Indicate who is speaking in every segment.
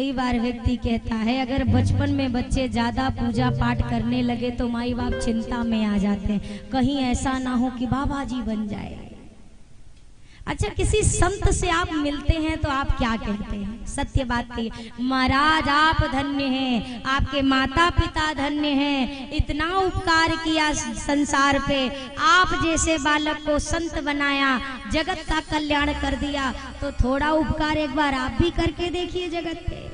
Speaker 1: कई बार व्यक्ति कहता है अगर बचपन में बच्चे ज्यादा पूजा पाठ करने लगे तो माई बाप चिंता में आ जाते हैं, कहीं ऐसा ना हो कि बाबा जी बन जाए। अच्छा, किसी संत से आप मिलते हैं तो आप क्या कहते हैं? सत्य बात कहिए, महाराज आप धन्य हैं, आपके माता पिता धन्य हैं, इतना उपकार किया संसार पे, आप जैसे बालक को संत बनाया, जगत का कल्याण कर दिया, तो थोड़ा उपकार एक बार आप भी करके देखिए जगत पे।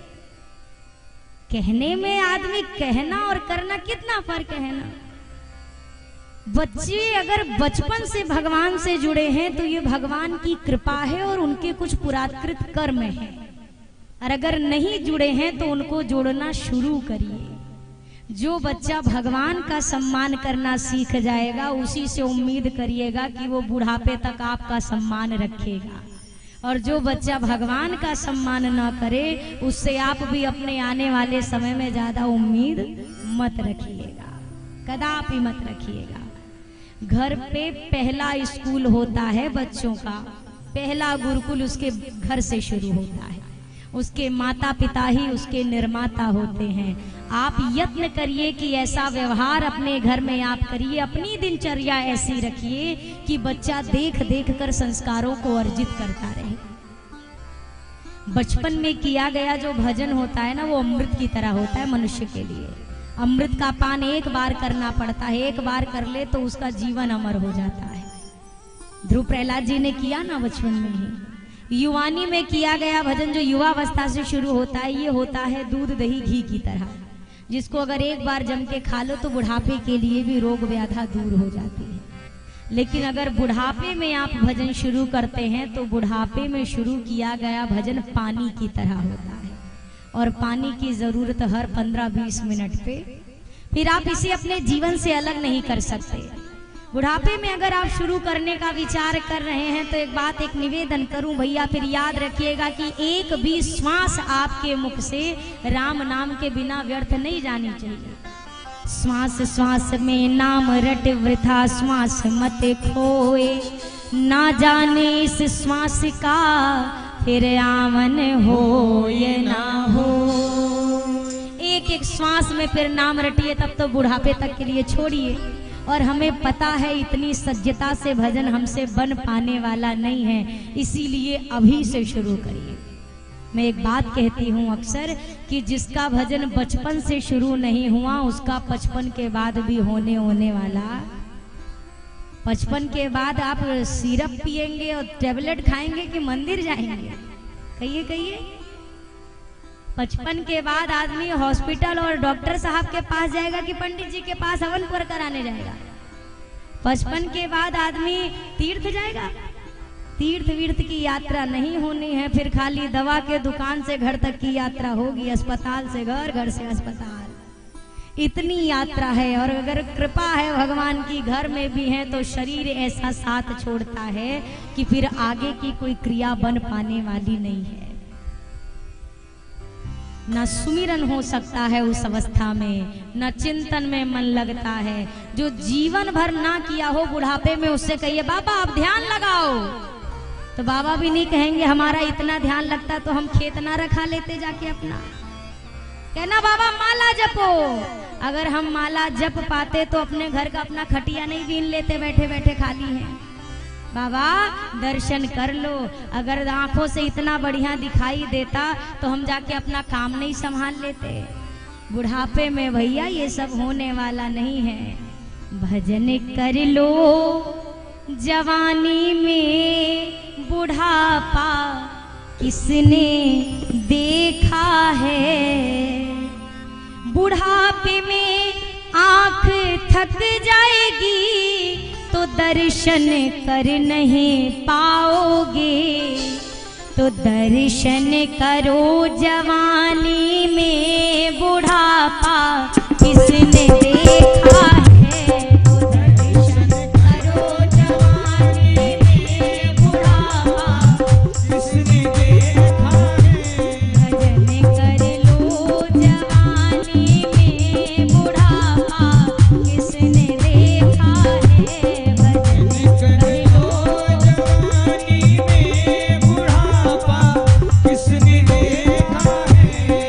Speaker 1: कहने में आदमी कहना और करना कितना फर्क है ना। बच्चे अगर बचपन से भगवान से जुड़े हैं तो ये भगवान की कृपा है और उनके कुछ पुराकृत कर्म है, और अगर नहीं जुड़े हैं तो उनको जोड़ना शुरू करिए। जो बच्चा भगवान का सम्मान करना सीख जाएगा उसी से उम्मीद करिएगा कि वो बुढ़ापे तक आपका सम्मान रखेगा, और जो बच्चा भगवान का सम्मान ना करे उससे आप भी अपने आने वाले समय में ज्यादा उम्मीद मत रखिएगा, कदापि मत रखिएगा। घर पे पहला स्कूल होता है बच्चों का, पहला गुरुकुल उसके घर से शुरू होता है, उसके माता पिता ही उसके निर्माता होते हैं। आप यत्न करिए कि ऐसा व्यवहार अपने घर में आप करिए, अपनी दिनचर्या ऐसी रखिए कि बच्चा देख देख कर संस्कारों को अर्जित करता रहे। बचपन में किया गया जो भजन होता है ना, वो अमृत की तरह होता है मनुष्य के लिए। अमृत का पान एक बार करना पड़ता है, एक बार कर ले तो उसका जीवन अमर हो जाता है। ध्रुव प्रहलाद जी ने किया ना बचपन में ही। युवानी में किया गया भजन जो युवावस्था से शुरू होता है, ये होता है दूध दही घी की तरह, जिसको अगर एक बार जम के खा लो तो बुढ़ापे के लिए भी रोग व्याधा दूर हो जाती है। लेकिन अगर बुढ़ापे में आप भजन शुरू करते हैं तो बुढ़ापे में शुरू किया गया भजन पानी की तरह होता है, और पानी की जरूरत हर 15-20 मिनट पे। फिर आप इसे अपने जीवन से अलग नहीं कर सकते। बुढ़ापे में अगर आप शुरू करने का विचार कर रहे हैं तो एक निवेदन करूं भैया, फिर याद रखिएगा कि एक भी श्वास आपके मुख से राम नाम के बिना व्यर्थ नहीं जानी चाहिए। श्वास श्वास में नाम रट वृथा श्वास मत खोए, ना जाने इस श्वास का फिर आमन हो ये ना हो। एक एक श्वास में फिर नाम रटिए, तब तो बुढ़ापे तक के लिए छोड़िए। और हमें पता है इतनी सज्जता से भजन हमसे बन पाने वाला नहीं है, इसीलिए अभी से शुरू करिए। मैं एक बात कहती हूँ अक्सर कि जिसका भजन बचपन से शुरू नहीं हुआ उसका 55 के बाद भी होने वाला। 55 के बाद आप सिरप पिएंगे और टेबलेट खाएंगे कि मंदिर जाएंगे? कहिए 55 के बाद आदमी हॉस्पिटल और डॉक्टर साहब के पास जाएगा कि पंडित जी के पास हवन पर कराने जाएगा? 55 के बाद आदमी तीर्थ जाएगा? तीर्थ वीर्थ की यात्रा नहीं होनी है, फिर खाली दवा के दुकान से घर तक की यात्रा होगी, अस्पताल से घर, घर से अस्पताल, इतनी यात्रा है। और अगर कृपा है भगवान की, घर में भी है तो शरीर ऐसा साथ छोड़ता है कि फिर आगे की कोई क्रिया बन पाने वाली नहीं है। न सुमिरन हो सकता है उस अवस्था में, न चिंतन में मन लगता है। जो जीवन भर ना किया हो बुढ़ापे में, उससे कहिए बाबा आप ध्यान लगाओ, तो बाबा भी नहीं कहेंगे हमारा इतना ध्यान लगता तो हम खेत ना रखा लेते जाके अपना। कहना बाबा माला जपो, अगर हम माला जप पाते तो अपने घर का अपना खटिया नहीं बीन लेते बैठे बैठे खाली है। बाबा दर्शन कर लो, अगर आंखों से इतना बढ़िया दिखाई देता तो हम जाके अपना काम नहीं संभाल लेते। बुढ़ापे में भैया ये सब होने वाला नहीं है। भजन कर लो जवानी में, बुढ़ापा किसने देखा है? बुढ़ापे में आंख थक जाएगी तो दर्शन कर नहीं पाओगे, तो दर्शन करो जवानी में, बुढ़ापा किसने देखा है?
Speaker 2: किसने देखा है?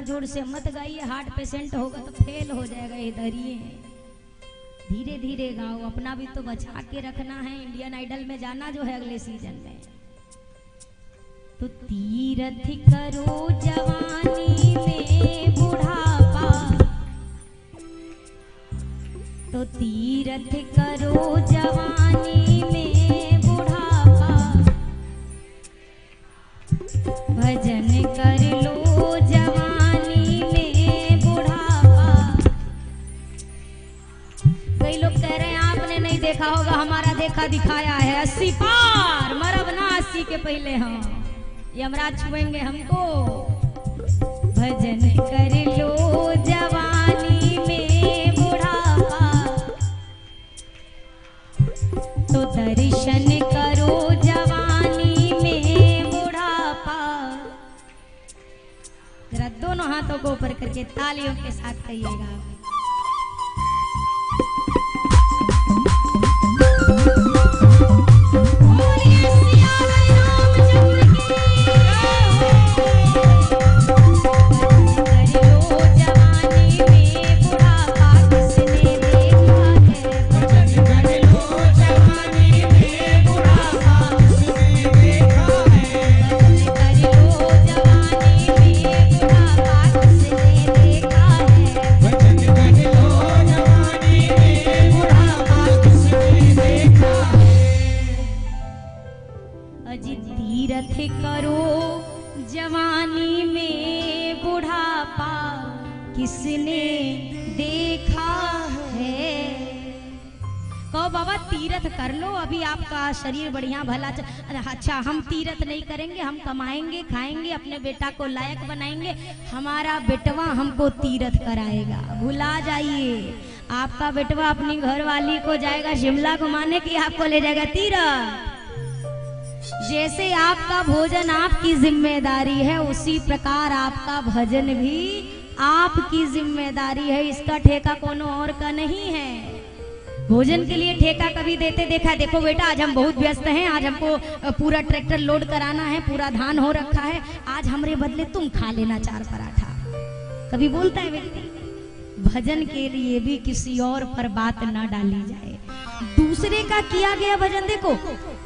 Speaker 1: जोर से मत गाइए, हार्ट पेशेंट होगा तो फेल हो जाएगा। इधर ही धीरे धीरे गाओ, अपना भी तो बचा के रखना है। इंडियन आइडल में जाना जो है अगले सीजन में। तो तीरथ करो जवानी में बुढ़ापा, तो तीरथ करो जवानी में बुढ़ापा, भजन कर लो जवानी में बुढ़ापा। कई लोग कह रहे हैं आपने नहीं देखा होगा, हमारा देखा दिखाया है। 80 पार मरब ना 80 के पहले हम यमराज छुएंगे हमको। भजन कर लो जवानी में बुढ़ापा, तो दर्शन करो जवानी में बुढ़ापा। जरा दोनों हाथों को ऊपर करके तालियों के साथ कहिएगा। तीरथ करो जवानी में बुढ़ापा, किसने देखा है। कहो बाबा तीरथ कर लो, अभी आपका शरीर बढ़िया भला। अच्छा हम तीरथ नहीं करेंगे, हम कमाएंगे खाएंगे, अपने बेटा को लायक बनाएंगे, हमारा बेटवा हमको तीरथ कराएगा। भुला जाइए, आपका बेटवा अपनी घरवाली को जाएगा शिमला घुमाने की, आपको ले जाएगा तीरथ। जैसे आपका भोजन आपकी जिम्मेदारी है, उसी प्रकार आपका भजन भी आपकी जिम्मेदारी है। इसका ठेका कोनो और का नहीं है। भोजन के लिए ठेका कभी देते देखा? देखो बेटा आज हम बहुत व्यस्त हैं, आज हमको पूरा ट्रैक्टर लोड कराना है, पूरा धान हो रखा है, आज हमरे बदले तुम खा लेना 4 पराठा। कभी बोलता है व्यक्ति? भजन के लिए भी किसी और पर बात ना डाली जाए। दूसरे का किया गया भजन देखो,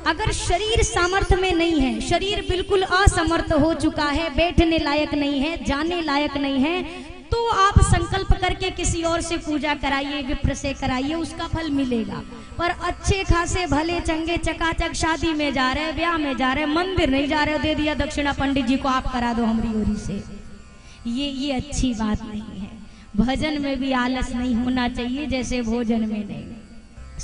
Speaker 1: अगर शरीर सामर्थ्य में नहीं है, शरीर बिल्कुल असमर्थ हो चुका है, बैठने लायक नहीं है, जाने लायक नहीं है, तो आप संकल्प करके किसी और से पूजा कराइए, विप्र से कराइए, उसका फल मिलेगा। पर अच्छे खासे भले चंगे चकाचक शादी में जा रहे, ब्याह में जा रहे, मंदिर नहीं जा रहे, दे दिया दक्षिणा पंडित जी को, आप करा दो हमारी ओरी से, ये अच्छी बात नहीं है। भजन में भी आलस नहीं होना चाहिए, जैसे भोजन में नहीं।